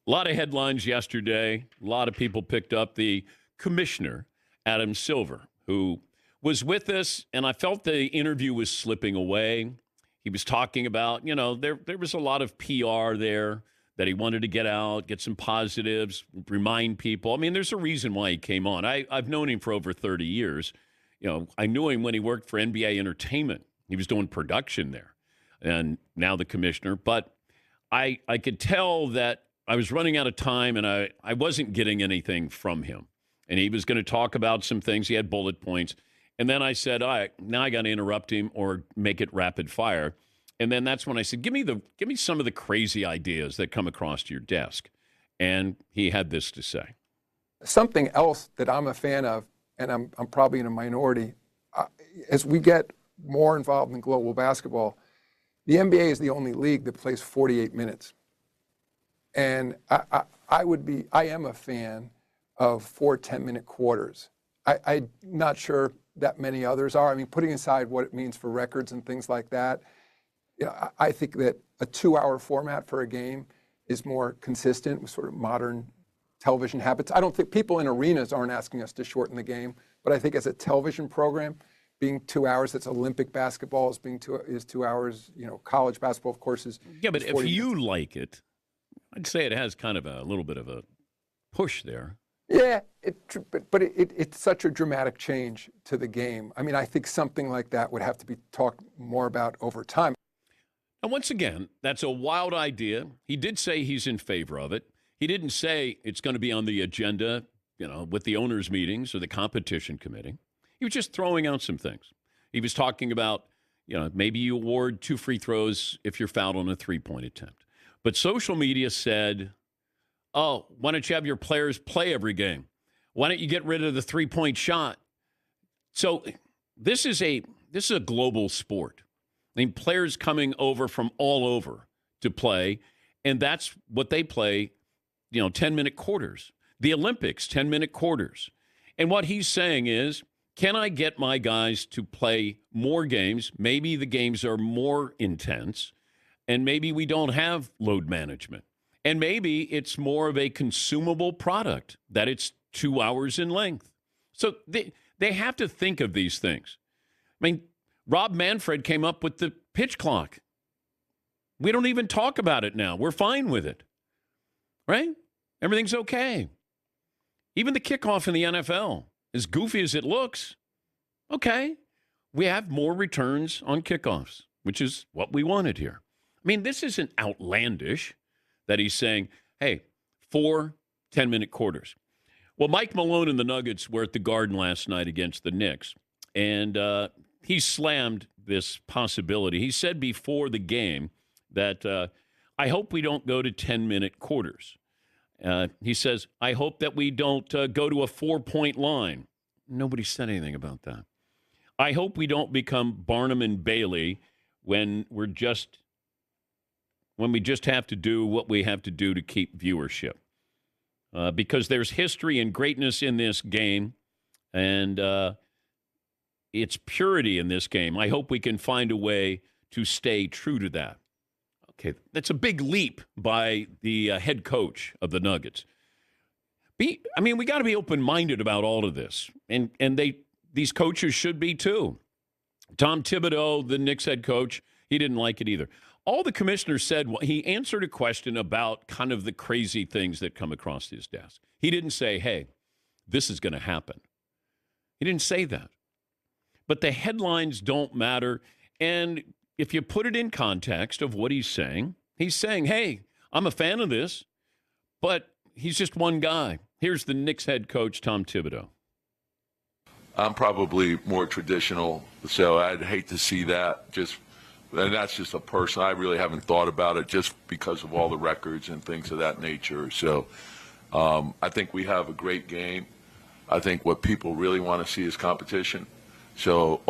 A lot of headlines yesterday. A lot of people picked up the commissioner, Adam Silver, who was with us, and I felt the interview was slipping away. He was talking about, there was a lot of PR there that he wanted to get out, get some positives, remind people. I mean, there's a reason why he came on. I've known him for over 30 years. I knew him when he worked for NBA Entertainment. He was doing production there, and now the commissioner. But I could tell that I was running out of time, and I wasn't getting anything from him. And he was going to talk about some things. He had bullet points. And then I said, all right, now I got to interrupt him or make it rapid fire. And then that's when I said, give me some of the crazy ideas that come across your desk. And he had this to say. Something else that I'm a fan of, and I'm probably in a minority, as we get more involved in global basketball, the NBA is the only league that plays 48 minutes. And I am a fan of 4 10-minute quarters. I'm not sure that many others are. I mean, putting aside what it means for records and things like that, I think that a 2-hour format for a game is more consistent with sort of modern television habits. I don't think people in arenas aren't asking us to shorten the game, but I think as a television program, being 2 hours, that's Olympic basketball is 2 hours. College basketball, of course, is yeah. But if you minutes. like it, I'd say it has kind of a little bit of a push there. Yeah, but it's such a dramatic change to the game. I mean, I think something like that would have to be talked more about over time. And once again, that's a wild idea. He did say he's in favor of it. He didn't say it's going to be on the agenda, with the owners' meetings or the competition committee. He was just throwing out some things. He was talking about, maybe you award 2 free throws if you're fouled on a 3-point attempt. But social media said, oh, why don't you have your players play every game? Why don't you get rid of the 3-point shot? So this is a global sport. I mean, players coming over from all over to play, and that's what they play, 10-minute quarters. The Olympics, 10-minute quarters. And what he's saying is, can I get my guys to play more games? Maybe the games are more intense, and maybe we don't have load management. And maybe it's more of a consumable product, that it's 2 hours in length. So they have to think of these things. I mean, Rob Manfred came up with the pitch clock. We don't even talk about it now. We're fine with it, right? Everything's okay. Even the kickoff in the NFL, as goofy as it looks, okay, we have more returns on kickoffs, which is what we wanted here. I mean, this isn't outlandish that he's saying, hey, 4 10-minute quarters. Well, Mike Malone and the Nuggets were at the Garden last night against the Knicks, and he slammed this possibility. He said before the game that I hope we don't go to 10-minute quarters. He says, I hope that we don't go to a 4-point line. Nobody said anything about that. I hope we don't become Barnum and Bailey when we just have to do what we have to do to keep viewership. Because there's history and greatness in this game, and it's purity in this game. I hope we can find a way to stay true to that. Okay, that's a big leap by the head coach of the Nuggets. We got to be open-minded about all of this, and these coaches should be too. Tom Thibodeau, the Knicks head coach, he didn't like it either. All the commissioner said, he answered a question about kind of the crazy things that come across his desk. He didn't say, hey, this is going to happen. He didn't say that. But the headlines don't matter. And if you put it in context of what he's saying, hey, I'm a fan of this, but he's just one guy. Here's the Knicks head coach, Tom Thibodeau. I'm probably more traditional, so I'd hate to see that. And that's just a person. I really haven't thought about it just because of all the records and things of that nature. So I think we have a great game. I think what people really want to see is competition. So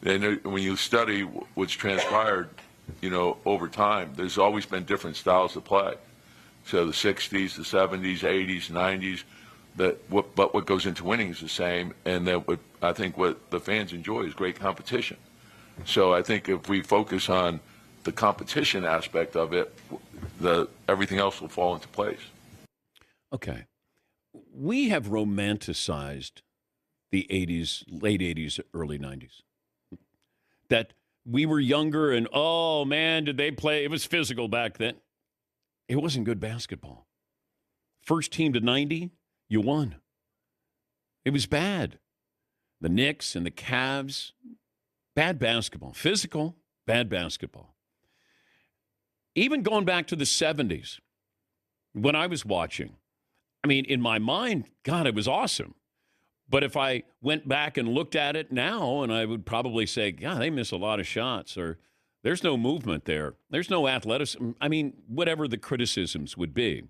when you study what's transpired, over time, there's always been different styles of play. So the 60s, the 70s, 80s, 90s, but what goes into winning is the same. And I think what the fans enjoy is great competition. So I think if we focus on the competition aspect of it, everything else will fall into place. Okay. We have romanticized the 80s, late 80s, early 90s. That we were younger and, oh, man, did they play? It was physical back then. It wasn't good basketball. First team to 90, you won. It was bad. The Knicks and the Cavs, bad basketball. Physical, bad basketball. Even going back to the 70s, when I was watching, I mean, in my mind, God, it was awesome. But if I went back and looked at it now, and I would probably say, God, they miss a lot of shots, or there's no movement there. There's no athleticism. I mean, whatever the criticisms would be.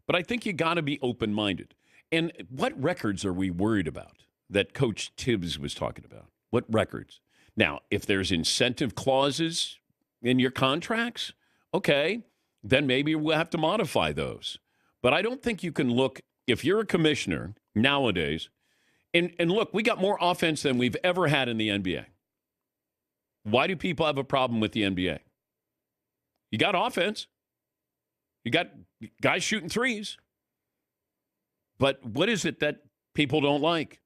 But I think you got to be open-minded. And what records are we worried about that Coach Tibbs was talking about? What records? Now, if there's incentive clauses in your contracts, okay, then maybe we'll have to modify those. But I don't think you can look, if you're a commissioner nowadays, and look, we got more offense than we've ever had in the NBA. Why do people have a problem with the NBA? You got offense. You got guys shooting threes. But what is it that people don't like?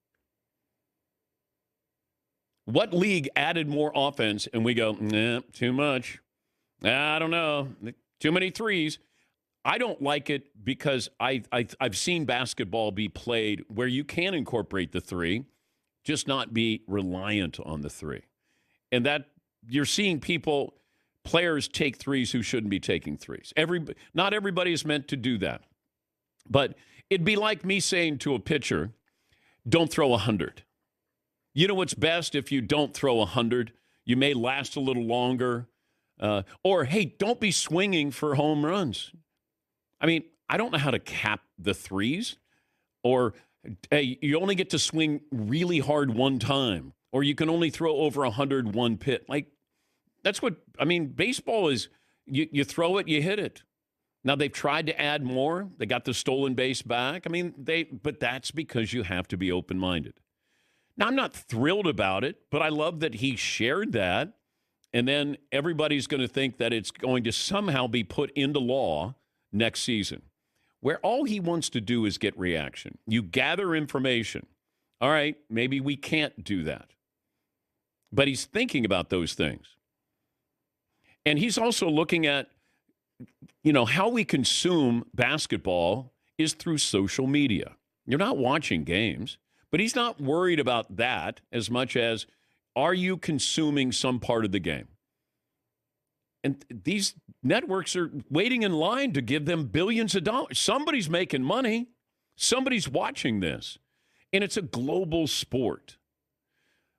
What league added more offense and we go, nah, too much? I don't know. Too many threes. I don't like it because I've seen basketball be played where you can incorporate the three, just not be reliant on the three. And that you're seeing players take threes who shouldn't be taking threes. Not everybody is meant to do that. But it'd be like me saying to a pitcher, don't throw 100. You know what's best if you don't throw 100? You may last a little longer. Or, hey, don't be swinging for home runs. I mean, I don't know how to cap the threes. Or, hey, you only get to swing really hard one time. Or you can only throw over 101 pitch. Like, that's what, I mean, baseball is, you throw it, you hit it. Now, they've tried to add more. They got the stolen base back. I mean, but that's because you have to be open-minded. Now, I'm not thrilled about it, but I love that he shared that. And then everybody's going to think that it's going to somehow be put into law next season, where all he wants to do is get reaction. You gather information. All right, maybe we can't do that. But he's thinking about those things. And he's also looking at, how we consume basketball is through social media. You're not watching games, but he's not worried about that as much as, are you consuming some part of the game? And these networks are waiting in line to give them billions of dollars. Somebody's making money. Somebody's watching this. And it's a global sport.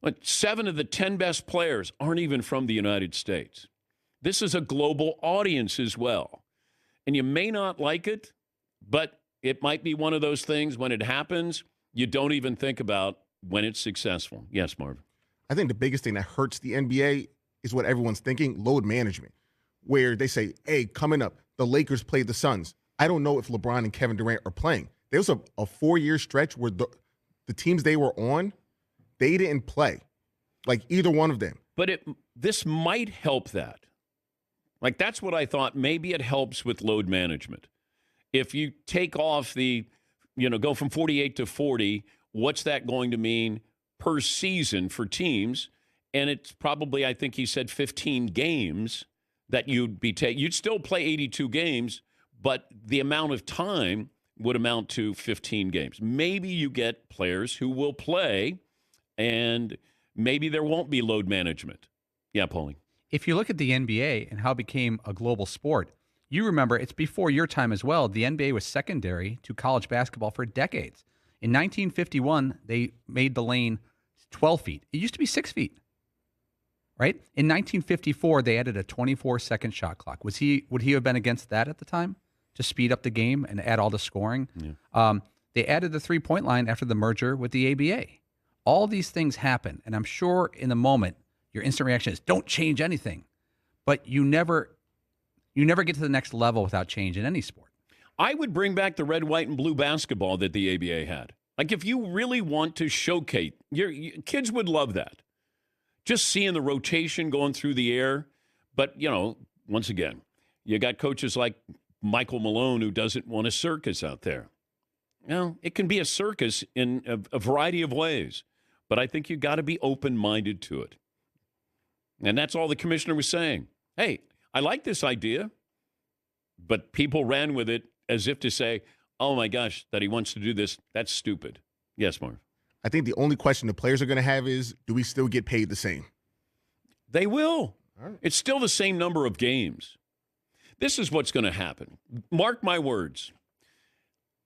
Like 7 of the 10 best players aren't even from the United States. This is a global audience as well. And you may not like it, but it might be one of those things when it happens, you don't even think about when it's successful. Yes, Marvin. I think the biggest thing that hurts the NBA is what everyone's thinking, load management, where they say, hey, coming up, the Lakers played the Suns. I don't know if LeBron and Kevin Durant are playing. There was a 4-year stretch where the teams they were on, they didn't play, like either one of them. But this might help that. Like, that's what I thought. Maybe it helps with load management. If you take off go from 48 to 40, what's that going to mean per season for teams? And it's probably, I think he said 15 games that you'd be taking. You'd still play 82 games, but the amount of time would amount to 15 games. Maybe you get players who will play, and maybe there won't be load management. Yeah, Paulie. If you look at the NBA and how it became a global sport, you remember it's before your time as well. The NBA was secondary to college basketball for decades. In 1951, they made the lane 12 feet. It used to be 6 feet, right? In 1954, they added a 24-second shot clock. Would he have been against that at the time, to speed up the game and add all the scoring? Yeah. They added the three-point line after the merger with the ABA. All these things happen, and I'm sure in the moment, your instant reaction is, don't change anything. But you never get to the next level without change in any sport. I would bring back the red, white, and blue basketball that the ABA had. Like, if you really want to showcase, your kids would love that. Just seeing the rotation going through the air. But, once again, you got coaches like Michael Malone who doesn't want a circus out there. It can be a circus in a variety of ways, but I think you got to be open-minded to it. And that's all the commissioner was saying. Hey, I like this idea, but people ran with it as if to say, oh, my gosh, that he wants to do this. That's stupid. Yes, Marv. I think the only question the players are going to have is, do we still get paid the same? They will. Right. It's still the same number of games. This is what's going to happen. Mark my words.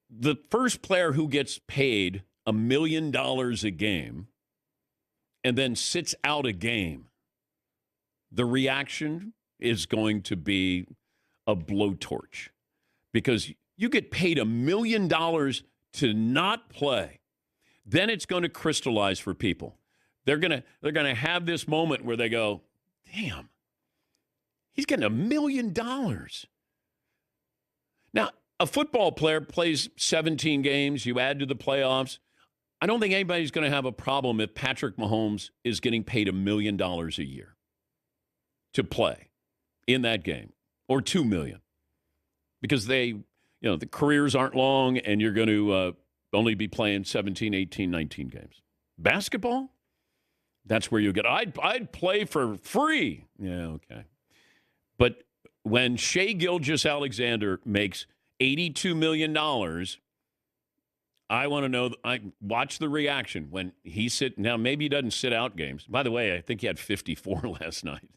The first player who gets paid $1 million a game and then sits out a game, the reaction is going to be a blowtorch, because you get paid $1 million to not play. Then it's going to crystallize for people. They're going to have this moment where they go, damn, he's getting $1 million. Now, a football player plays 17 games. You add to the playoffs. I don't think anybody's going to have a problem if Patrick Mahomes is getting paid $1 million a year to play in that game, or $2 million, because the careers aren't long and you're going to only be playing 17, 18, 19 games. Basketball, that's where you get, I'd play for free. Yeah, okay. But when Shai Gilgeous-Alexander makes $82 million, I want to know, I watch the reaction when now maybe he doesn't sit out games. By the way, I think he had 54 last night.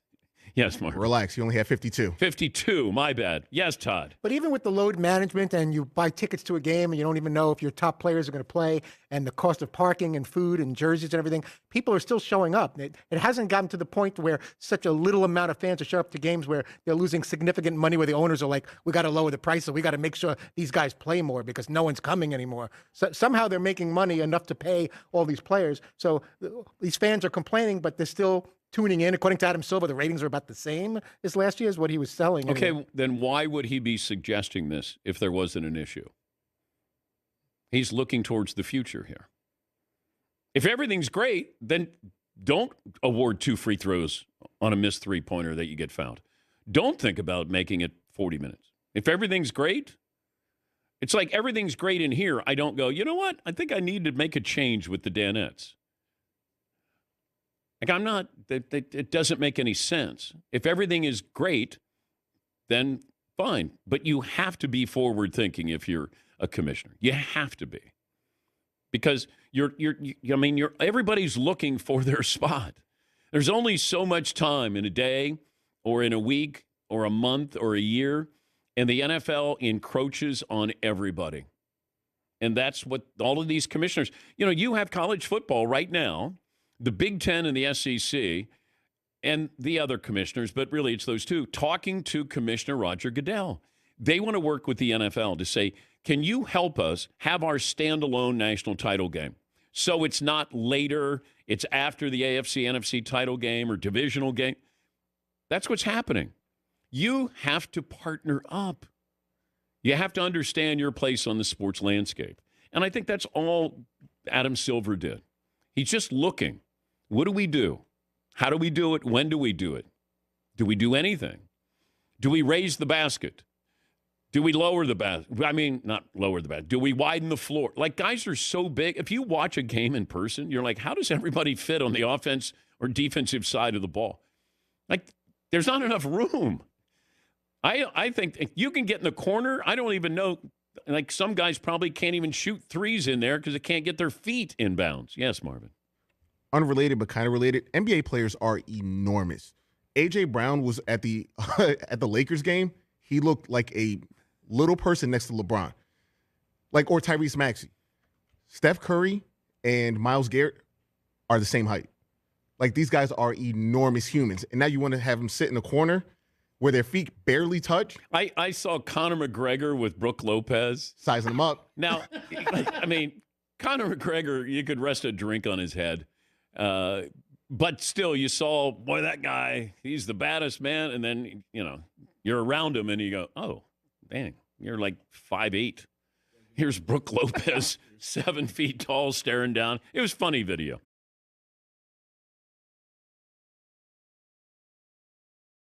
Yes, Mark. Relax. You only have 52. 52, my bad. Yes, Todd. But even with the load management, and you buy tickets to a game and you don't even know if your top players are going to play, and the cost of parking and food and jerseys and everything, people are still showing up. It hasn't gotten to the point where such a little amount of fans are showing up to games where they're losing significant money, where the owners are like, we got to lower the price, so we got to make sure these guys play more because no one's coming anymore. So somehow they're making money enough to pay all these players. So these fans are complaining, but they're still tuning in. According to Adam Silver, the ratings are about the same as last year, as what he was selling. Okay, anyway. then why would he be suggesting this if there wasn't an issue? He's looking towards the future here. If everything's great, then don't award 2 free throws on a missed three-pointer that you get fouled. Don't think about making it 40 minutes. If everything's great, it's like everything's great in here. I don't go, you know what? I think I need to make a change with the Danettes. Like, I'm not, it doesn't make any sense. If everything is great, then fine. But you have to be forward thinking if you're a commissioner. You have to be. Because everybody's looking for their spot. There's only so much time in a day or in a week or a month or a year, and the NFL encroaches on everybody. And that's what all of these commissioners, you have college football right now, the Big Ten and the SEC, and the other commissioners, but really it's those two, talking to Commissioner Roger Goodell. They want to work with the NFL to say, can you help us have our standalone national title game? So it's not later, it's after the AFC, NFC title game or divisional game. That's what's happening. You have to partner up. You have to understand your place on the sports landscape. And I think that's all Adam Silver did. He's just looking. What do we do? How do we do it? When do we do it? Do we do anything? Do we raise the basket? Do we lower the basket? I mean, not lower the basket. Do we widen the floor? Like, guys are so big. If you watch a game in person, you're like, how does everybody fit on the offense or defensive side of the ball? Like, there's not enough room. I think if you can get in the corner, I don't even know. Like, some guys probably can't even shoot threes in there because they can't get their feet in bounds. Yes, Marvin. Unrelated but kind of related, NBA players are enormous. A.J. Brown was at the at the Lakers game. He looked like a little person next to LeBron, or Tyrese Maxey. Steph Curry and Myles Garrett are the same height. Like, these guys are enormous humans. And now you want to have them sit in a corner where their feet barely touch? I saw Conor McGregor with Brooke Lopez. Sizing them up. Now, I mean, Conor McGregor, you could rest a drink on his head. But still, you saw, boy, that guy, he's the baddest man. And then, you're around him and you go, oh, dang, you're like 5'8". Here's Brooke Lopez, 7 feet tall, staring down. It was funny video.